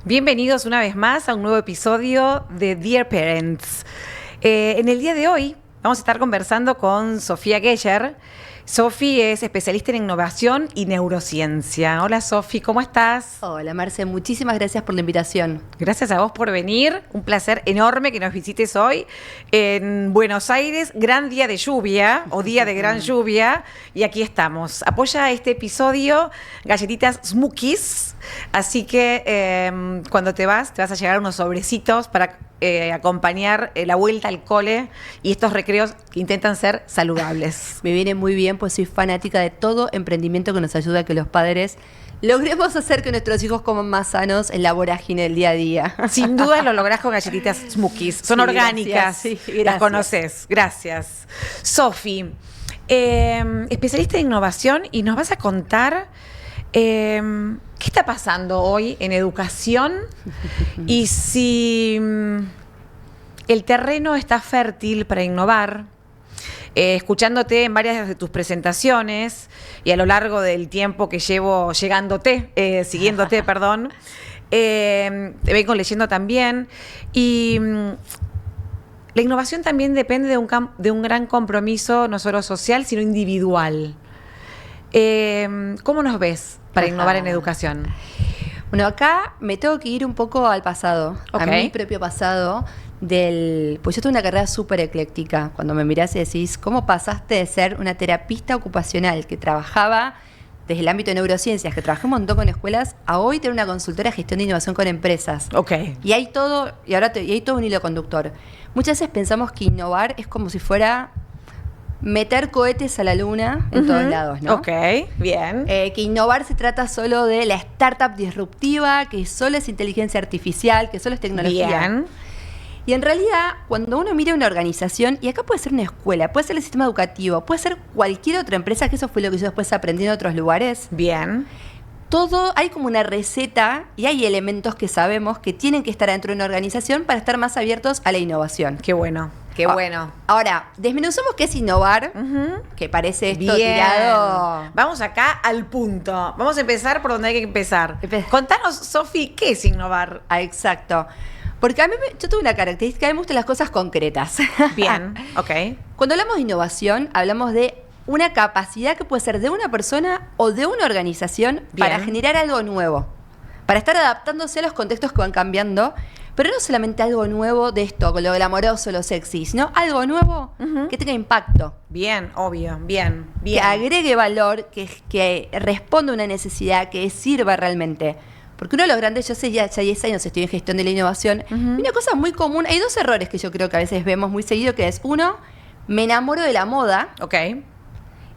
Bienvenidos una vez más a un nuevo episodio de Dear Parents. En el día de hoy vamos a estar conversando con Sofía Geyer. Sofi es especialista en innovación y neurociencia. Hola Sofi, ¿cómo estás? Hola Marce, muchísimas gracias por la invitación. Gracias a vos por venir. Un placer enorme que nos visites hoy en Buenos Aires. Gran día de lluvia o día de gran lluvia. Y aquí estamos. Apoya este episodio Galletitas Smokies. Así que cuando te vas a llegar unos sobrecitos para acompañar la vuelta al cole y estos recreos que intentan ser saludables. Me viene muy bien, pues soy fanática de todo emprendimiento que nos ayuda a que los padres logremos hacer que nuestros hijos coman más sanos en la vorágine del día a día. Sin duda lo lográs con Galletitas Smokies. Son orgánicas. Gracias. Las conoces. Gracias. Sofi, especialista en innovación, y nos vas a contar ¿qué está pasando hoy en educación y si el terreno está fértil para innovar? Escuchándote en varias de tus presentaciones y a lo largo del tiempo que llevo siguiéndote, perdón, te vengo leyendo también. Y la innovación también depende de un gran compromiso, no solo social, sino individual. ¿Cómo nos ves para innovar en educación? Bueno, acá me tengo que ir un poco al pasado, a mi propio pasado, pues yo tuve una carrera súper ecléctica. Cuando me mirás y decís, ¿cómo pasaste de ser una terapista ocupacional que trabajaba desde el ámbito de neurociencias, que trabajé un montón con escuelas, a hoy tener una consultora de gestión de innovación con empresas? Y hay todo, y hay todo un hilo conductor. Muchas veces pensamos que innovar es como si fuera meter cohetes a la luna en todos lados, ¿no? Ok, bien. Que innovar se trata solo de la startup disruptiva, que solo es inteligencia artificial, que solo es tecnología. Bien. Y en realidad, cuando uno mira una organización, y acá puede ser una escuela, puede ser el sistema educativo, puede ser cualquier otra empresa, que eso fue lo que yo después aprendí en otros lugares. Bien. Todo, hay como una receta y hay elementos que sabemos que tienen que estar dentro de una organización para estar más abiertos a la innovación. Qué bueno. Qué bueno. Ahora, desmenuzamos qué es innovar, que parece esto tirado. Vamos acá al punto. Vamos a empezar por donde hay que empezar. Contanos, Sofi, ¿qué es innovar? Exacto. Porque yo tuve una característica, a mí me gustan las cosas concretas. Bien, ok. Cuando hablamos de innovación, hablamos de una capacidad que puede ser de una persona o de una organización para generar algo nuevo, para estar adaptándose a los contextos que van cambiando, pero no solamente algo nuevo de esto, con lo glamoroso, lo sexy, sino algo nuevo que tenga impacto. Bien, obvio, bien. Que agregue valor, que responda a una necesidad, que sirva realmente. Porque uno de los grandes, yo sé, ya 10 años estoy en gestión de la innovación, y una cosa muy común, hay dos errores que yo creo que a veces vemos muy seguido, que es, uno, me enamoro de la moda. Ok.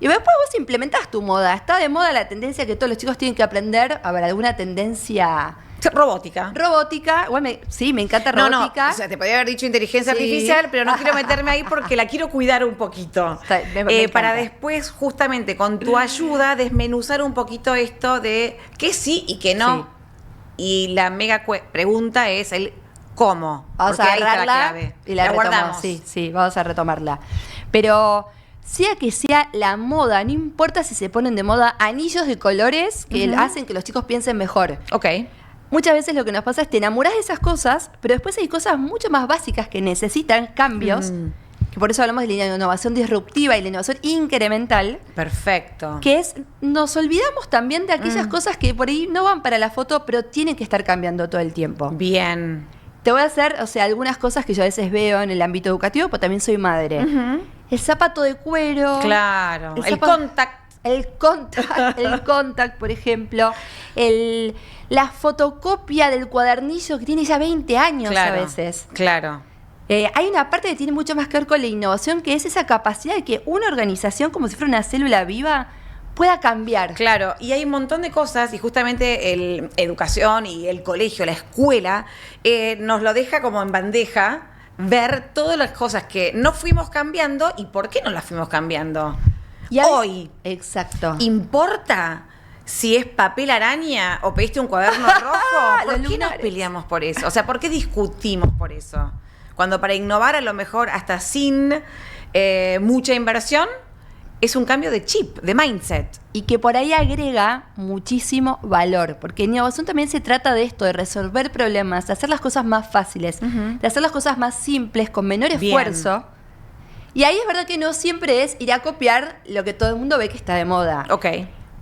Y después vos implementás tu moda. Está de moda la tendencia que todos los chicos tienen que aprender, a ver, alguna tendencia robótica. Igual me encanta robótica. No, o sea, te podría haber dicho inteligencia artificial, pero no quiero meterme ahí porque la quiero cuidar un poquito. Para después, justamente, con tu ayuda, desmenuzar un poquito esto de qué sí y qué no. Sí. Y la mega pregunta es el cómo. Vamos a agarrarla la clave. Y la guardamos. Sí, vamos a retomarla. Pero sea que sea la moda, no importa si se ponen de moda anillos de colores que hacen que los chicos piensen mejor. Ok. Muchas veces lo que nos pasa es te enamorás de esas cosas, pero después hay cosas mucho más básicas que necesitan cambios, que por eso hablamos de la innovación disruptiva y la innovación incremental. Perfecto. Que es, nos olvidamos también de aquellas cosas que por ahí no van para la foto, pero tienen que estar cambiando todo el tiempo. Bien. Te voy a hacer, algunas cosas que yo a veces veo en el ámbito educativo, pero también soy madre. El zapato de cuero. Claro. El contact. El contact, por ejemplo. La fotocopia del cuadernillo que tiene ya 20 años a veces. Claro. Hay una parte que tiene mucho más que ver con la innovación, que es esa capacidad de que una organización, como si fuera una célula viva, pueda cambiar. Claro, y hay un montón de cosas, y justamente educación y el colegio, la escuela, nos lo deja como en bandeja, ver todas las cosas que no fuimos cambiando y por qué no las fuimos cambiando. Hoy. Exacto. ¿Importa si es papel araña o pediste un cuaderno rojo? ¿Por qué nos peleamos por eso? O sea, ¿por qué discutimos por eso? Cuando para innovar, a lo mejor hasta sin mucha inversión, es un cambio de chip, de mindset. Y que por ahí agrega muchísimo valor, porque innovación también se trata de esto, de resolver problemas, de hacer las cosas más fáciles, de hacer las cosas más simples, con menor esfuerzo. Y ahí es verdad que no siempre es ir a copiar lo que todo el mundo ve que está de moda. Ok.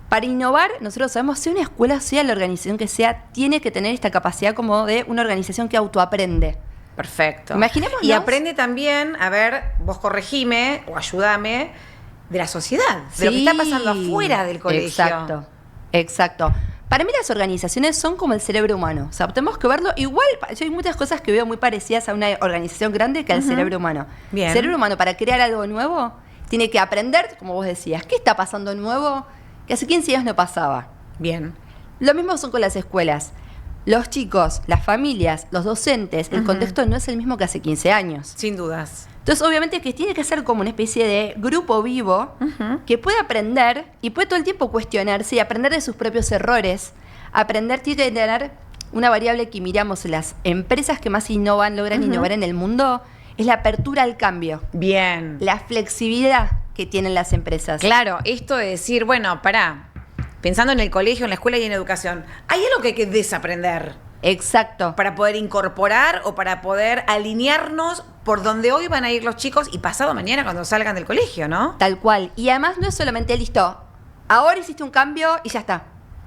Para innovar, nosotros sabemos, sea una escuela, sea la organización que sea, tiene que tener esta capacidad como de una organización que autoaprende. Perfecto. Imaginémonos. Y aprende también, a ver, vos corregime o ayúdame, de la sociedad, de lo que está pasando afuera del colegio. Exacto. Para mí las organizaciones son como el cerebro humano. O sea, tenemos que verlo igual. Yo hay muchas cosas que veo muy parecidas a una organización grande que al cerebro humano. Bien. El cerebro humano, para crear algo nuevo, tiene que aprender, como vos decías, ¿qué está pasando nuevo que hace 15 años no pasaba? Bien. Lo mismo son con las escuelas. Los chicos, las familias, los docentes, el contexto no es el mismo que hace 15 años. Sin dudas. Entonces, obviamente que tiene que ser como una especie de grupo vivo que puede aprender y puede todo el tiempo cuestionarse y aprender de sus propios errores. Aprender tiene que tener una variable que miramos en las empresas que más innovan, logran innovar en el mundo, es la apertura al cambio. Bien. La flexibilidad que tienen las empresas. Claro, esto de decir, bueno, pará, pensando en el colegio, en la escuela y en educación, hay algo que hay que desaprender. Exacto. Para poder incorporar o para poder alinearnos por donde hoy van a ir los chicos y pasado mañana cuando salgan del colegio, ¿no? Tal cual. Y además no es solamente listo, ahora hiciste un cambio y ya está.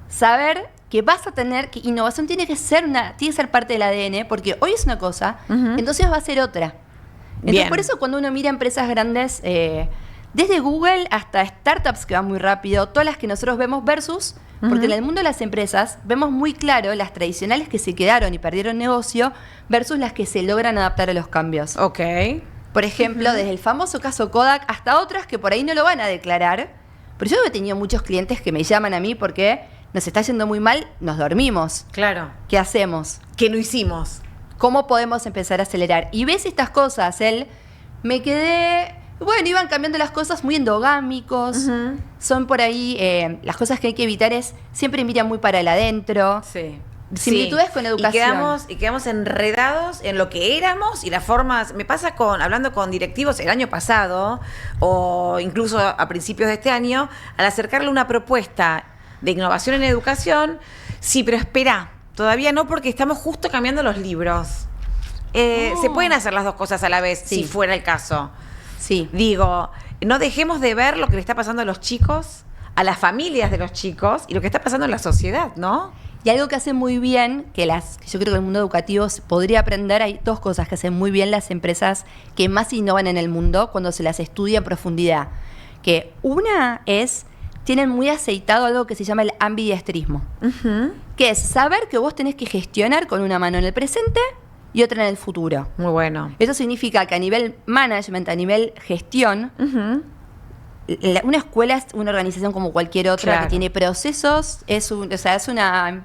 Saber que vas a tener, que innovación tiene que ser parte del ADN, porque hoy es una cosa, entonces va a ser otra. Entonces, Bien. por eso cuando uno mira empresas grandes, desde Google hasta startups que van muy rápido, todas las que nosotros vemos versus, porque en el mundo de las empresas vemos muy claro las tradicionales que se quedaron y perdieron negocio versus las que se logran adaptar a los cambios. Ok. Por ejemplo, desde el famoso caso Kodak hasta otras que por ahí no lo van a declarar. Pero yo he tenido muchos clientes que me llaman a mí porque nos está yendo muy mal, nos dormimos. Claro. ¿Qué hacemos? Que no hicimos. ¿Cómo podemos empezar a acelerar? Y ves estas cosas, me quedé... Bueno, iban cambiando las cosas muy endogámicos. Son por ahí, las cosas que hay que evitar es siempre miran muy para el adentro. Sí. Similitudes con educación. Y quedamos enredados en lo que éramos y las formas. Me pasa hablando con directivos el año pasado, o incluso a principios de este año, al acercarle una propuesta de innovación en educación. Sí, pero espera, todavía no, porque estamos justo cambiando los libros. Se pueden hacer las dos cosas a la vez, Sí. si fuera el caso. Sí. Digo, no dejemos de ver lo que le está pasando a los chicos, a las familias de los chicos y lo que está pasando en la sociedad, ¿no? Y algo que hacen muy bien, que yo creo que el mundo educativo podría aprender, hay dos cosas que hacen muy bien las empresas que más innovan en el mundo cuando se las estudia en profundidad. Que una es, tienen muy aceitado algo que se llama el ambidiestrismo, que es saber que vos tenés que gestionar con una mano en el presente y otra en el futuro. Muy bueno. Eso significa que a nivel management, a nivel gestión, una escuela es una organización como cualquier otra, Claro. que tiene procesos, es una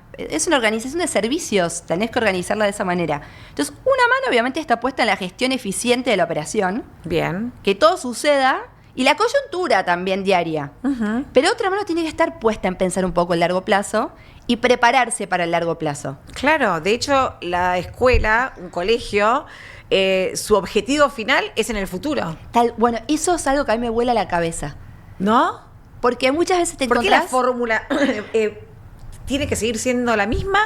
organización de servicios, tenés que organizarla de esa manera. Entonces, una mano obviamente está puesta en la gestión eficiente de la operación, Bien. que todo suceda, y la coyuntura también diaria. Pero otra mano tiene que estar puesta en pensar un poco el largo plazo y prepararse para el largo plazo. Claro, de hecho, la escuela, un colegio, su objetivo final es en el futuro, Bueno, eso es algo que a mí me vuela la cabeza. ¿no? Porque muchas veces te ¿Por qué la encontrás... fórmula tiene que seguir siendo la misma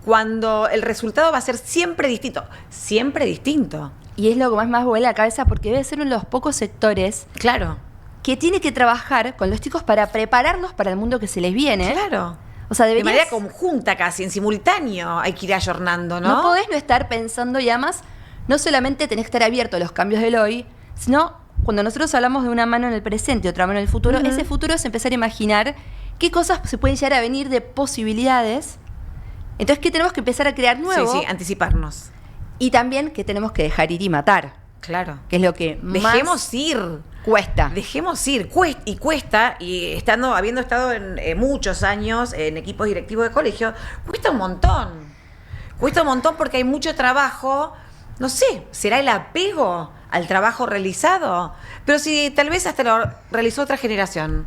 cuando el resultado va a ser siempre distinto? Siempre distinto. Y es lo que más me vuela la cabeza porque debe ser uno de los pocos sectores Claro. que tiene que trabajar con los chicos para prepararlos para el mundo que se les viene. Claro. O sea, De deberías... manera conjunta casi, en simultáneo, hay que ir ayornando, ¿no? No podés no estar pensando, y además, no solamente tenés que estar abierto a los cambios del hoy, sino cuando nosotros hablamos de una mano en el presente y otra mano en el futuro, ese futuro es empezar a imaginar qué cosas se pueden llegar a venir de posibilidades. Entonces, ¿qué tenemos que empezar a crear nuevo? Sí, anticiparnos. Y también que tenemos que dejar ir y matar, Claro. que es lo que Dejemos más ir. cuesta. Dejemos ir, cuesta, y habiendo estado en muchos años en equipos directivos de colegio, cuesta un montón. Cuesta un montón porque hay mucho trabajo, no sé, ¿será el apego al trabajo realizado? Pero si tal vez hasta lo realizó otra generación.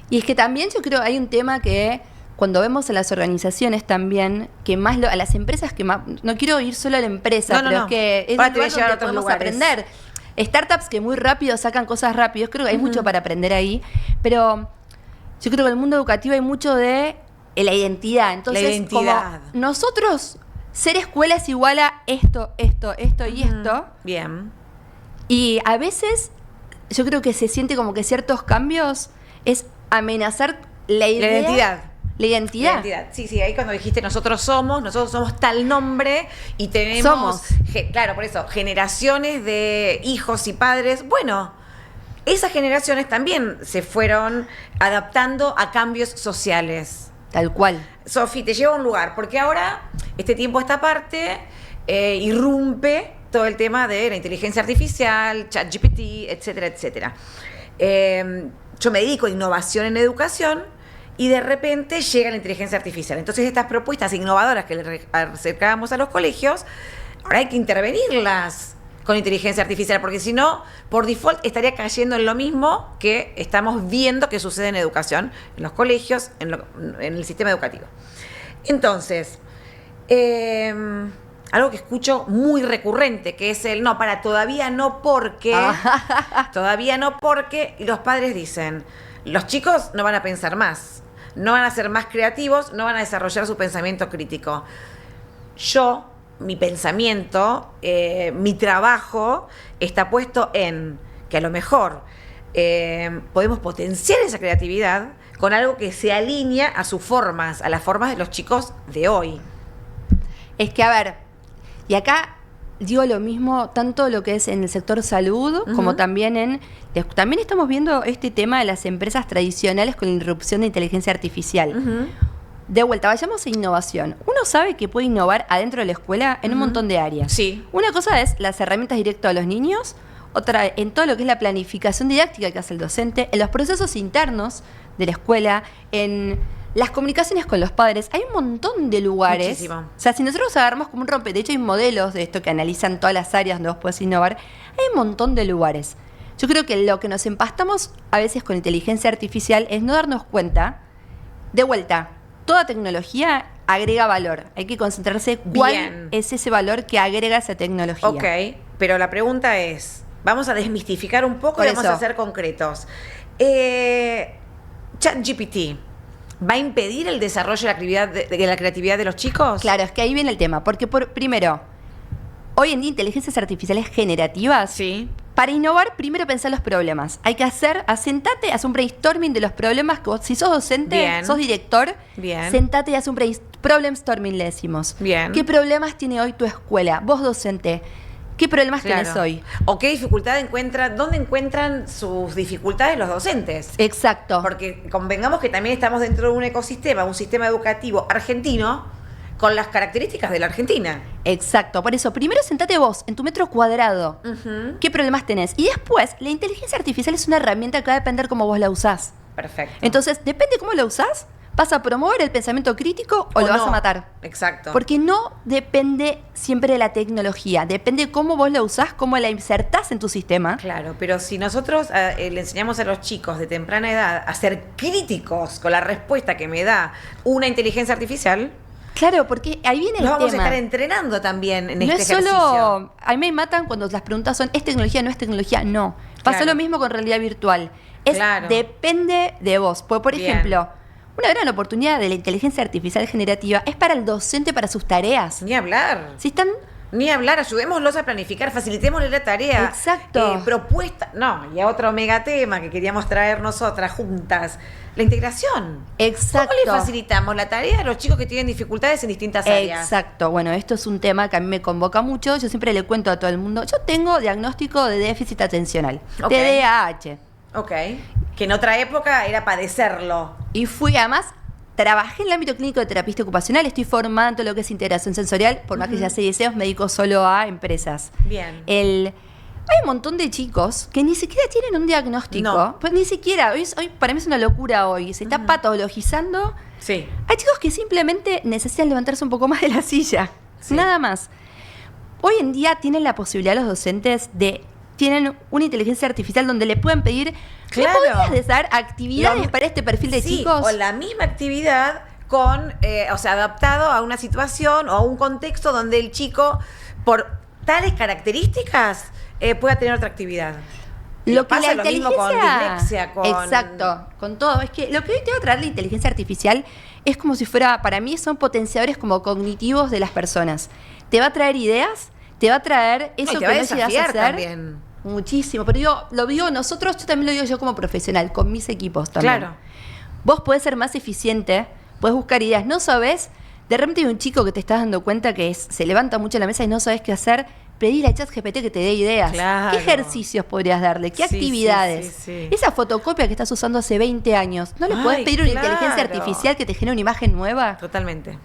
Y es que también yo creo hay un tema que cuando vemos a las organizaciones también, que más a las empresas que más... No quiero ir solo a la empresa, No, pero no. es que es Ahora el te voy a lugar llevar a donde otros podemos lugares. aprender. startups que muy rápido sacan cosas rápido. Creo que hay mucho para aprender ahí, pero yo creo que en el mundo educativo hay mucho de la identidad. Entonces, la identidad. como nosotros, ser escuela es igual a esto y esto. Bien. Y a veces yo creo que se siente como que ciertos cambios es amenazar la idea. La identidad. La identidad. Sí, ahí cuando dijiste nosotros somos tal nombre y tenemos, claro, por eso, generaciones de hijos y padres. Bueno, esas generaciones también se fueron adaptando a cambios sociales. Tal cual. Sofi, te llevo a un lugar, porque ahora, este tiempo, esta parte, irrumpe todo el tema de la inteligencia artificial, ChatGPT, etcétera, etcétera. Yo me dedico a innovación en educación y de repente llega la inteligencia artificial. Entonces estas propuestas innovadoras que le acercábamos a los colegios, ahora hay que intervenirlas con inteligencia artificial, porque si no, por default estaría cayendo en lo mismo que estamos viendo que sucede en educación, en los colegios, en el sistema educativo. Entonces, algo que escucho muy recurrente, que es todavía no porque, y los padres dicen, los chicos no van a pensar más, no van a ser más creativos, no van a desarrollar su pensamiento crítico. Mi pensamiento, mi trabajo está puesto en que a lo mejor podemos potenciar esa creatividad con algo que se alinea a sus formas, a las formas de los chicos de hoy. Es que, a ver, y acá digo lo mismo, tanto lo que es en el sector salud, como también también estamos viendo este tema de las empresas tradicionales con la irrupción de inteligencia artificial. De vuelta, vayamos a innovación. Uno sabe que puede innovar adentro de la escuela en un montón de áreas. Sí. Una cosa es las herramientas directas a los niños, otra en todo lo que es la planificación didáctica que hace el docente, en los procesos internos de la escuela, en las comunicaciones con los padres. Hay un montón de lugares. Muchísimo. O sea, si nosotros agarramos como un rompe, de hecho hay modelos de esto que analizan todas las áreas donde vos podés innovar, hay un montón de lugares. Yo creo que lo que nos empastamos a veces con inteligencia artificial es no darnos cuenta, de vuelta, toda tecnología agrega valor. Hay que concentrarse cuál es ese valor que agrega esa tecnología. Ok, pero la pregunta es, vamos a desmistificar un poco y vamos a ser concretos. ChatGPT, ¿va a impedir el desarrollo de la creatividad de los chicos? Claro, es que ahí viene el tema. Porque primero, hoy en día inteligencias artificiales generativas. Sí. Para innovar, primero pensar los problemas. Hay que sentate, haz un brainstorming de los problemas que vos, si sos docente, sos director, sentate y haz un problemstorming, le decimos. Bien. ¿Qué problemas tiene hoy tu escuela? Vos, docente, ¿qué problemas tenés hoy? ¿O qué dificultad dónde encuentran sus dificultades los docentes? Exacto. Porque convengamos que también estamos dentro de un ecosistema, un sistema educativo argentino, con las características de la Argentina. Exacto. Por eso, primero sentate vos en tu metro cuadrado. ¿Qué problemas tenés? Y después, la inteligencia artificial es una herramienta que va a depender cómo vos la usás. Perfecto. Entonces, depende cómo la usás, ¿vas a promover el pensamiento crítico o lo vas a matar? Exacto. Porque no depende siempre de la tecnología, depende cómo vos la usás, cómo la insertás en tu sistema. Claro, pero si nosotros le enseñamos a los chicos de temprana edad a ser críticos con la respuesta que me da una inteligencia artificial... Claro, porque ahí viene el tema. Nos vamos a estar entrenando también en este ejercicio. No es solo... A mí me matan cuando las preguntas son, ¿es tecnología, no es tecnología? No. Pasa lo mismo con realidad virtual. Depende de vos. Por ejemplo, una gran oportunidad de la inteligencia artificial generativa es para el docente, para sus tareas. Ni hablar. Si están... Ni hablar, ayudémoslos a planificar, facilitémosle la tarea. Exacto. Propuesta. No, y a otro megatema que queríamos traer nosotras juntas. La integración. Exacto. ¿Cómo le facilitamos la tarea a los chicos que tienen dificultades en distintas áreas? Exacto. Bueno, esto es un tema que a mí me convoca mucho. Yo siempre le cuento a todo el mundo. Yo tengo diagnóstico de déficit atencional. TDAH. Ok. Que en otra época era padecerlo. Y además, trabajé en el ámbito clínico de terapista ocupacional. Estoy formando en todo lo que es integración sensorial. Por más que ya sé deseos, me dedico solo a empresas. Bien. Hay un montón de chicos que ni siquiera tienen un diagnóstico. No. Pues ni siquiera. Hoy para mí es una locura hoy. Se está patologizando. Sí. Hay chicos que simplemente necesitan levantarse un poco más de la silla. Sí. Nada más. Hoy en día tienen la posibilidad los docentes tienen una inteligencia artificial donde le pueden pedir, ¿me podrías dar actividades para este perfil de chicos? O la misma actividad con, adaptado a una situación o a un contexto donde el chico, por tales características, pueda tener otra actividad. Lo que pasa la lo mismo con dislexia, Exacto, con todo. Es que lo que hoy te va a traer la inteligencia artificial es como si fuera, para mí son potenciadores como cognitivos de las personas. Te va a traer ideas, te va a traer eso que no llegas a hacer. También. Muchísimo, pero yo lo digo nosotros, yo también lo digo yo como profesional, con mis equipos también. Claro. Vos podés ser más eficiente, podés buscar ideas, no sabés, de repente hay un chico que te estás dando cuenta que se levanta mucho en la mesa y no sabés qué hacer, pedile a ChatGPT que te dé ideas. Claro. ¿Qué ejercicios podrías darle? ¿Qué actividades? Sí. Esa fotocopia que estás usando hace 20 años, ¿no le podés pedir una inteligencia artificial que te genere una imagen nueva? Totalmente.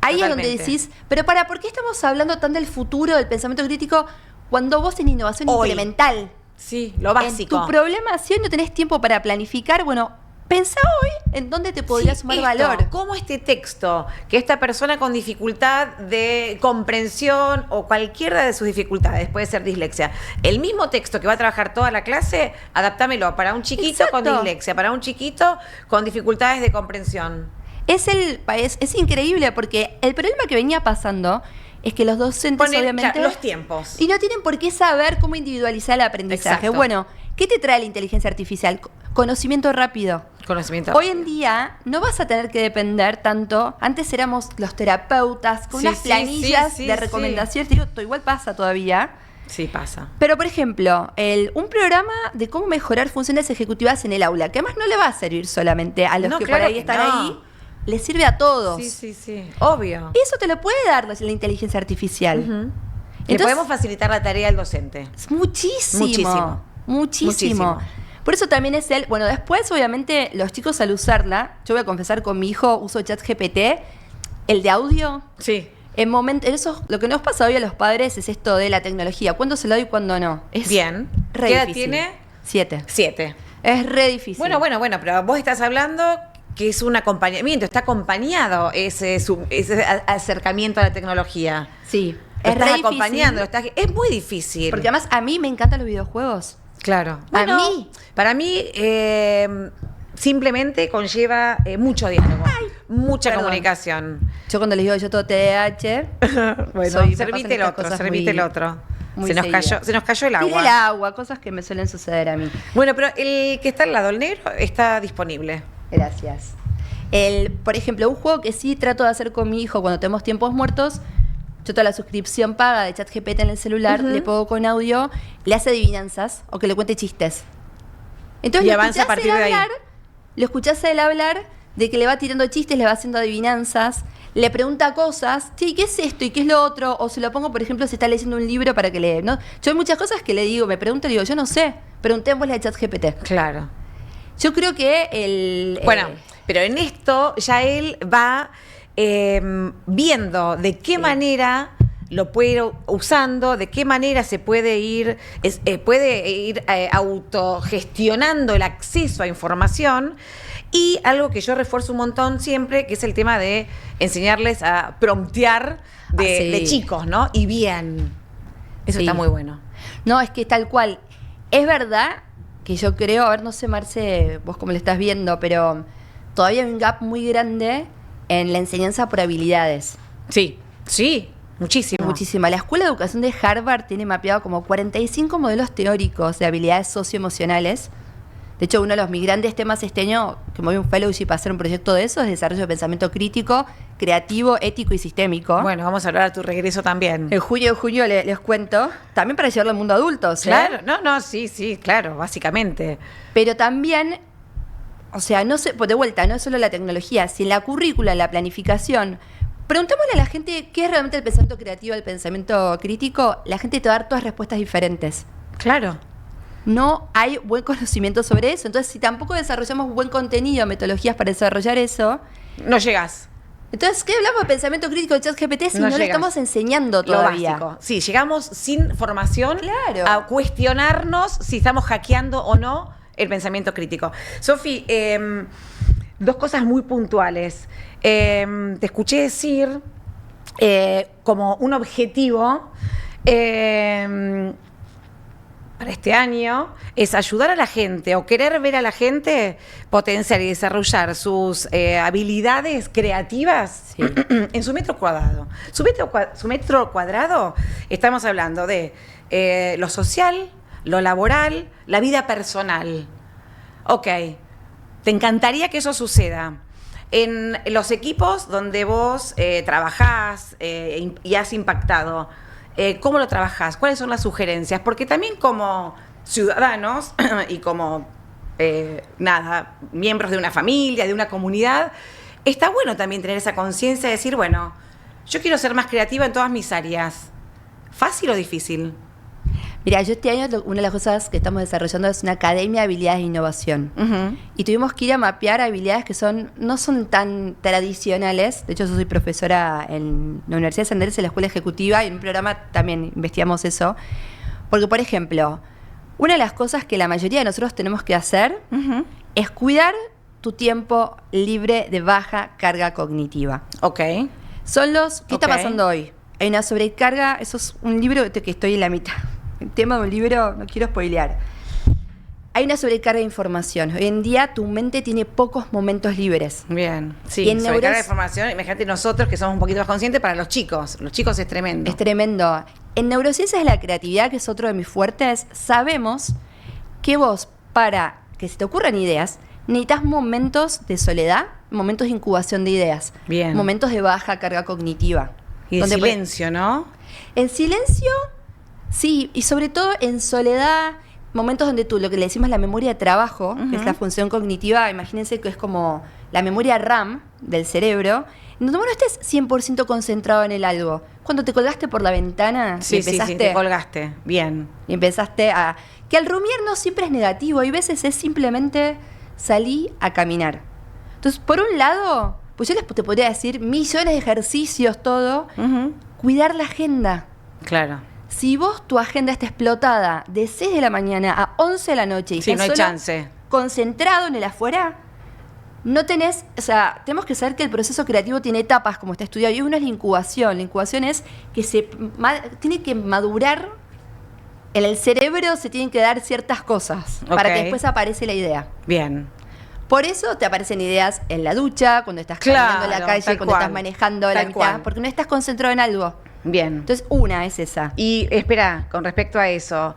Ahí es donde decís, pero ¿por qué estamos hablando tan del futuro del pensamiento crítico cuando vos en innovación incremental? Sí, lo básico. En tu problema, si hoy no tenés tiempo para planificar, bueno, pensá hoy en dónde te podría sumar valor. ¿Cómo este texto, que esta persona con dificultad de comprensión o cualquiera de sus dificultades, puede ser dislexia, el mismo texto que va a trabajar toda la clase, adaptámelo para un chiquito con dislexia, para un chiquito con dificultades de comprensión. Es increíble porque el problema que venía pasando es que los docentes obviamente los tiempos y no tienen por qué saber cómo individualizar el aprendizaje. Exacto. Bueno, ¿qué te trae la inteligencia artificial? Conocimiento rápido. Hoy en día no vas a tener que depender tanto. Antes éramos los terapeutas con unas planillas de recomendaciones. Te digo, igual pasa todavía. Sí, pasa. Pero, por ejemplo, un programa de cómo mejorar funciones ejecutivas en el aula, que además no le va a servir solamente a los que por ahí están ahí, le sirve a todos. Sí, obvio. Eso te lo puede dar la inteligencia artificial. Entonces, le podemos facilitar la tarea al docente. Muchísimo. Por eso también es bueno, después obviamente los chicos al usarla, yo voy a confesar con mi hijo, uso ChatGPT, el de audio. Sí. Lo que nos pasa hoy a los padres es esto de la tecnología. ¿Cuándo se lo doy y cuándo no? Es bien. ¿Qué edad tiene? 7. Es re difícil. Bueno, pero vos estás hablando que es un acompañamiento, está acompañado ese acercamiento a la tecnología. Sí. Estás acompañando, es muy difícil. Porque además a mí me encantan los videojuegos. Claro. Para mí simplemente conlleva mucho diálogo, mucha comunicación. Yo cuando les digo yo todo TDAH, servite el otro. Se nos cayó el agua. Tire el agua, cosas que me suelen suceder a mí. Bueno, pero el que está al lado, el negro, está disponible. Gracias. Por ejemplo, un juego que sí trato de hacer con mi hijo cuando tenemos tiempos muertos, yo toda la suscripción paga de ChatGPT en el celular, le pongo con audio, le hace adivinanzas o que le cuente chistes. Entonces, y avanza a partir de ahí. Lo escuchás a él hablar de que le va tirando chistes, le va haciendo adivinanzas, le pregunta cosas, sí, ¿qué es esto y qué es lo otro? O se lo pongo, por ejemplo, si está leyendo un libro para que lee, ¿no? Yo hay muchas cosas que le digo, me pregunto, le digo, yo no sé, preguntémosle a ChatGPT. Claro. Yo creo que Bueno, pero en esto ya él va viendo de qué manera lo puede ir usando, de qué manera se puede ir autogestionando el acceso a información. Y algo que yo refuerzo un montón siempre, que es el tema de enseñarles a promptear de chicos, ¿no? Y bien. Eso está muy bueno. No, es que tal cual. Es verdad que yo creo, a ver, no sé, Marce, vos cómo lo estás viendo, pero todavía hay un gap muy grande en la enseñanza por habilidades. Sí, muchísimo. Muchísima. La Escuela de Educación de Harvard tiene mapeado como 45 modelos teóricos de habilidades socioemocionales. De hecho, uno de mis grandes temas este año, que me voy a un fellowship a hacer un proyecto de eso, es desarrollo de pensamiento crítico, creativo, ético y sistémico. Bueno, vamos a hablar a tu regreso también. En junio les cuento. También para llevarlo al mundo adulto. Claro, sí, claro, básicamente. Pero también, o sea, no sé, de vuelta, no es solo la tecnología, si en la currícula, en la planificación, preguntémosle a la gente qué es realmente el pensamiento creativo, el pensamiento crítico, la gente te va a dar todas respuestas diferentes. Claro. No hay buen conocimiento sobre eso. Entonces, si tampoco desarrollamos buen contenido, metodologías para desarrollar eso, no llegás. Entonces, ¿qué hablamos de pensamiento crítico de ChatGPT si no lo estamos enseñando todavía? Lo básico. Sí, llegamos sin formación a cuestionarnos si estamos hackeando o no el pensamiento crítico. Sofi, dos cosas muy puntuales. Te escuché decir como un objetivo para este año es ayudar a la gente o querer ver a la gente potenciar y desarrollar sus habilidades creativas en su metro cuadrado. Su metro cuadrado, estamos hablando de lo social, lo laboral, la vida personal. Ok, te encantaría que eso suceda. En los equipos donde vos trabajás y has impactado, ¿cómo lo trabajás? ¿Cuáles son las sugerencias? Porque también como ciudadanos y como miembros de una familia, de una comunidad, está bueno también tener esa conciencia de decir, bueno, yo quiero ser más creativa en todas mis áreas. ¿Fácil o difícil? Mira, yo este año una de las cosas que estamos desarrollando es una academia de habilidades de innovación. Uh-huh. Y tuvimos que ir a mapear habilidades que no son tan tradicionales. De hecho, yo soy profesora en la Universidad de San Andrés, en la Escuela Ejecutiva, y en un programa también investigamos eso. Porque, por ejemplo, una de las cosas que la mayoría de nosotros tenemos que hacer es cuidar tu tiempo libre de baja carga cognitiva. Ok. ¿Qué está pasando hoy? Hay una sobrecarga, eso es un libro que estoy en la mitad. El tema de un libro, no quiero spoilear. Hay una sobrecarga de información. Hoy en día tu mente tiene pocos momentos libres. Bien, sí, y en sobrecarga de información, imagínate nosotros que somos un poquito más conscientes para los chicos. Los chicos es tremendo. Es tremendo. En neurociencias de la creatividad, que es otro de mis fuertes, sabemos que vos, para que se te ocurran ideas, necesitas momentos de soledad, momentos de incubación de ideas. Bien. Momentos de baja carga cognitiva. Y de silencio, ¿no? En silencio, sí, y sobre todo en soledad, momentos donde tú, lo que le decimos la memoria de trabajo, que es la función cognitiva, imagínense que es como la memoria RAM del cerebro, en donde vos no estés 100% concentrado en el algo. Cuando te colgaste por la ventana y empezaste... Sí, te colgaste, bien. Y empezaste a... Que al rumiar no siempre es negativo, hay veces es simplemente salir a caminar. Entonces, por un lado, pues yo te podría decir millones de ejercicios, todo, cuidar la agenda. Claro. Si tu agenda está explotada de 6 de la mañana a 11 de la noche y sí, estás no hay chance. Concentrado en el afuera, no tenés, tenemos que saber que el proceso creativo tiene etapas, como está estudiado, y una es la incubación. La incubación es que tiene que madurar, en el cerebro se tienen que dar ciertas cosas para que después aparece la idea. Bien. Por eso te aparecen ideas en la ducha, cuando estás caminando en la calle, cuando estás manejando la mitad, porque no estás concentrado en algo. Bien. Entonces, una es esa. Y espera, con respecto a eso,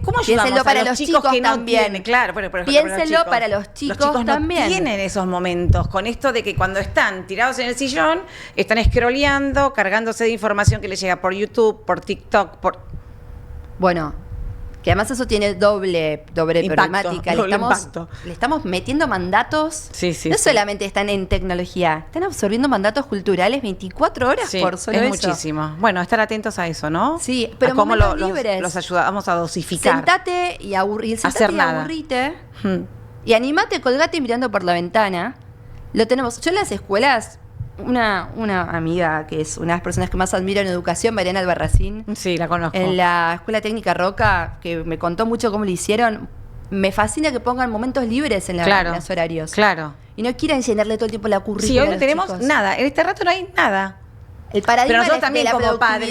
¿cómo ayudamos piénsenlo para a los chicos que también. No tienen? Claro, piénsenlo para los chicos también. No tienen esos momentos, con esto de que cuando están tirados en el sillón, están scrolleando, cargándose de información que les llega por YouTube, por TikTok, Bueno, que además eso tiene doble problemática. Le estamos metiendo mandatos. Sí, sí. No solamente están en tecnología, están absorbiendo mandatos culturales 24 horas por solo eso. Muchísimo. Bueno, estar atentos a eso, ¿no? Sí, pero cómo los ayudamos a dosificar. Sentate y aburrite. Y animate, colgate mirando por la ventana. Lo tenemos. Yo en las escuelas, una amiga que es una de las personas que más admiro en educación, Mariana Albarracín. Sí, la conozco. En la Escuela Técnica Roca, que me contó mucho cómo lo hicieron. Me fascina que pongan momentos libres en los horarios. Claro. Y no quieran llenarle todo el tiempo la currícula. Sí, hoy no tenemos nada. En este rato no hay nada. El paradigma. Pero nosotros también como padres,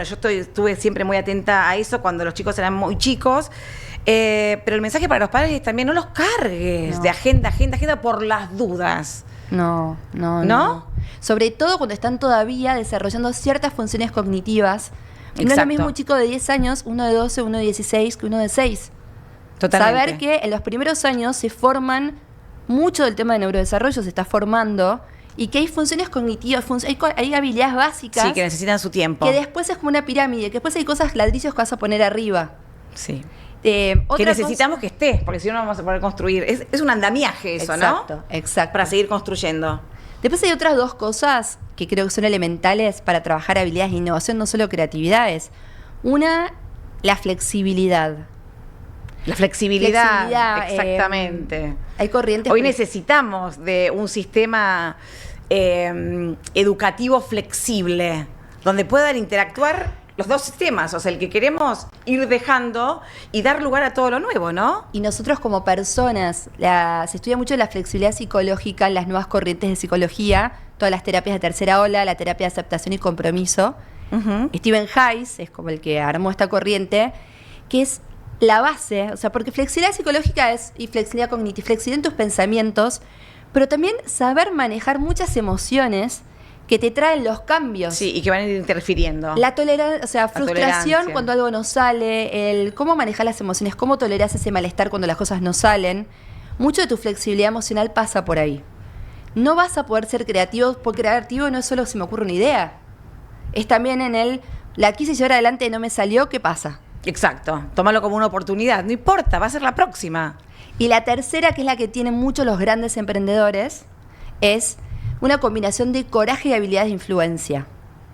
yo estuve siempre muy atenta a eso cuando los chicos eran muy chicos. Pero el mensaje para los padres es también no los cargues de agenda por las dudas. No. Sobre todo cuando están todavía desarrollando ciertas funciones cognitivas. Y no es lo mismo un chico de 10 años, uno de 12, uno de 16, que uno de 6. Totalmente. Saber que en los primeros años se forman, mucho del tema de neurodesarrollo se está formando, y que hay funciones cognitivas, hay habilidades básicas. Sí, que necesitan su tiempo. Que después es como una pirámide, que después hay ladrillos que vas a poner arriba. Sí. Que necesitamos que esté, porque si no, no vamos a poder construir. Es un andamiaje eso, exacto, Exacto. Para seguir construyendo. Después hay otras dos cosas que creo que son elementales para trabajar habilidades de innovación, no solo creatividades. Una, la flexibilidad. La flexibilidad, exactamente. Hay corrientes. Hoy necesitamos de un sistema educativo flexible, donde puedan interactuar los dos sistemas, o sea, el que queremos ir dejando y dar lugar a todo lo nuevo, ¿no? Y nosotros como personas, se estudia mucho la flexibilidad psicológica en las nuevas corrientes de psicología, todas las terapias de tercera ola, la terapia de aceptación y compromiso, Stephen Hayes es como el que armó esta corriente, que es la base, o sea, porque flexibilidad psicológica y flexibilidad cognitiva, flexibilidad en tus pensamientos, pero también saber manejar muchas emociones que te traen los cambios. Sí, y que van a ir interfiriendo. La tolerancia, o sea, frustración tolerancia. cuando algo no sale, el cómo manejar las emociones, cómo tolerás ese malestar cuando las cosas no salen. Mucho de tu flexibilidad emocional pasa por ahí. No vas a poder ser creativo, porque creativo no es solo se me ocurre una idea. Es también la quise llevar adelante y no me salió, ¿qué pasa? Exacto, tómalo como una oportunidad, no importa, va a ser la próxima. Y la tercera, que es la que tienen muchos los grandes emprendedores, es una combinación de coraje y habilidades de influencia.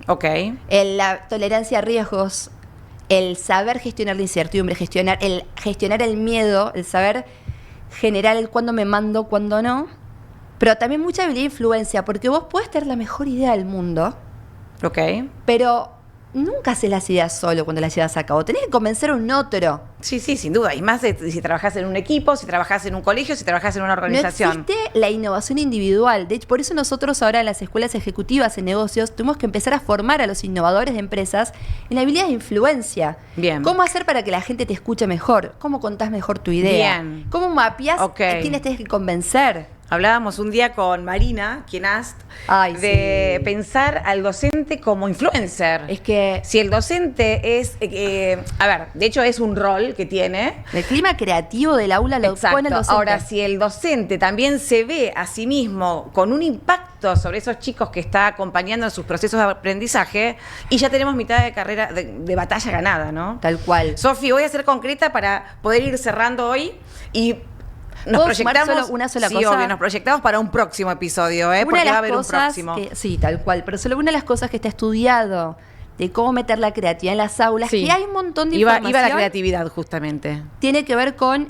Ok. La tolerancia a riesgos, el saber gestionar la incertidumbre, gestionar el miedo, el saber generar el cuándo me mando, cuándo no, pero también mucha habilidad de influencia, porque vos podés tener la mejor idea del mundo, Ok. pero nunca haces las ideas solo cuando las llevas a cabo. Tenés que convencer a un otro. Sí, sin duda. Y más si trabajás en un equipo, si trabajás en un colegio, si trabajás en una organización. No existe la innovación individual. De hecho, por eso nosotros ahora en las escuelas ejecutivas en negocios tuvimos que empezar a formar a los innovadores de empresas en habilidades de influencia. Bien. ¿Cómo hacer para que la gente te escuche mejor? ¿Cómo contás mejor tu idea? Bien. ¿Cómo mapeás Ok. a quiénes tenés que convencer? Hablábamos un día con Marina, Kienast, Ay, de sí. pensar al docente como influencer. Es que Si el docente es, a ver, de hecho es un rol que tiene. el clima creativo del aula lo pone el docente. Ahora, si el docente también se ve a sí mismo con un impacto sobre esos chicos que está acompañando en sus procesos de aprendizaje, y ya tenemos mitad de carrera, de batalla ganada, ¿no? Tal cual. Sofi, voy a ser concreta para poder ir cerrando hoy y nos ¿Puedo sumar proyectamos. solo una sola sí, cosa? obvio, nos proyectamos para un próximo episodio, porque va a haber un próximo. Sí, tal cual. Pero solo una de las cosas que está estudiado de cómo meter la creatividad en las aulas, Sí. que hay un montón de Iba información. la creatividad, justamente. Tiene que ver con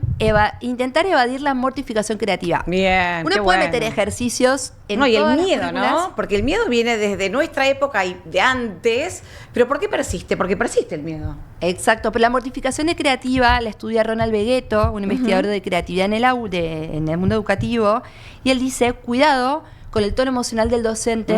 intentar evadir la mortificación creativa. Bien. Uno qué puede bueno. meter ejercicios en No, y el todas las miedo, películas. ¿no? Porque el miedo viene desde nuestra época y de antes. ¿Pero por qué persiste? Porque persiste el miedo. Exacto, pero la mortificación de creativa la estudia Ronald Begueto, un investigador de creatividad en el mundo educativo, y él dice, cuidado con el tono emocional del docente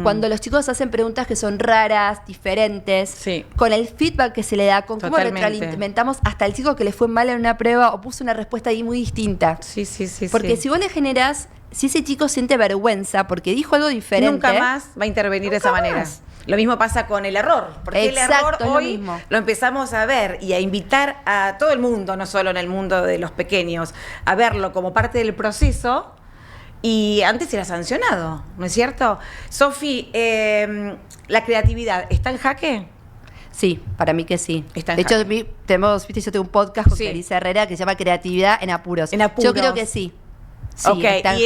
cuando los chicos hacen preguntas que son raras, diferentes, Sí. con el feedback que se le da, con cómo Totalmente. retroalimentamos hasta el chico que le fue mal en una prueba o puso una respuesta ahí muy distinta. Sí. Porque si vos le generás, si ese chico siente vergüenza porque dijo algo diferente, nunca más va a intervenir de esa Nunca manera. más. Lo mismo pasa con el error, porque Exacto, el error es lo hoy mismo. lo empezamos a ver y a invitar a todo el mundo, no solo en el mundo de los pequeños, a verlo como parte del proceso. Y antes era sancionado, ¿no es cierto? Sofi, ¿la creatividad está en jaque? Sí, para mí que sí. Está en de hecho, jaque. yo tengo un podcast con Sí. Clarisa Herrera que se llama Creatividad en Apuros. En apuros. Yo creo que sí. Sí, Ok, está en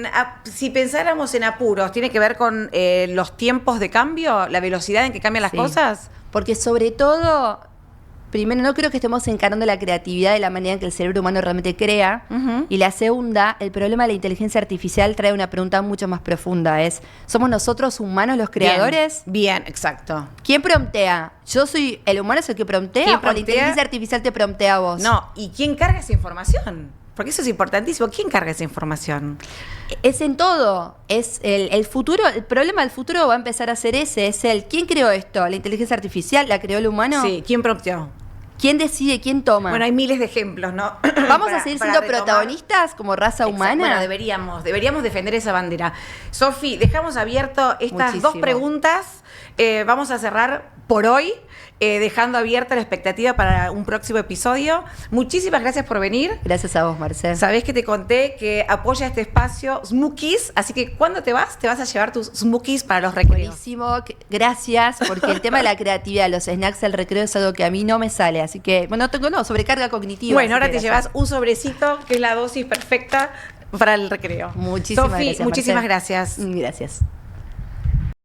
y jaque. si pensáramos en apuros, ¿tiene que ver con los tiempos de cambio, la velocidad en que cambian las Sí. cosas? Porque sobre todo, primero, no creo que estemos encarando la creatividad de la manera en que el cerebro humano realmente crea. Ujú. Y la segunda, el problema de la inteligencia artificial trae una pregunta mucho más profunda. ¿Somos nosotros humanos los creadores? Bien, exacto. ¿Quién promptea? ¿El humano es el que promptea? ¿Quién ¿O la promptea? inteligencia artificial te promptea a vos? No, ¿y quién carga esa información? Porque eso es importantísimo. ¿Quién carga esa información? Es en todo. Es el futuro. El problema del futuro va a empezar a ser ese. Es ¿quién creó esto? ¿La inteligencia artificial? ¿La creó el humano? Sí, ¿quién prompteó? ¿Quién decide? ¿Quién toma? Bueno, hay miles de ejemplos, ¿no? ¿Vamos Para- a seguir para siendo retomar. protagonistas como raza humana? Bueno, deberíamos defender esa bandera. Sofi, dejamos abierto estas Muchísimo. dos preguntas. Vamos a cerrar por hoy, dejando abierta la expectativa para un próximo episodio. Muchísimas gracias por venir. Gracias a vos, Marcel. Sabés que te conté que apoya este espacio Smokies, así que cuando te vas a llevar tus Smokies para los recreos. Buenísimo, gracias, porque el tema de la creatividad, los snacks al recreo es algo que a mí no me sale, así que, bueno, sobrecarga cognitiva. Bueno, así ahora que te gracias. llevas un sobrecito, que es la dosis perfecta para el recreo. Muchísimas Sofi, gracias, muchísimas Marcel. gracias. Gracias.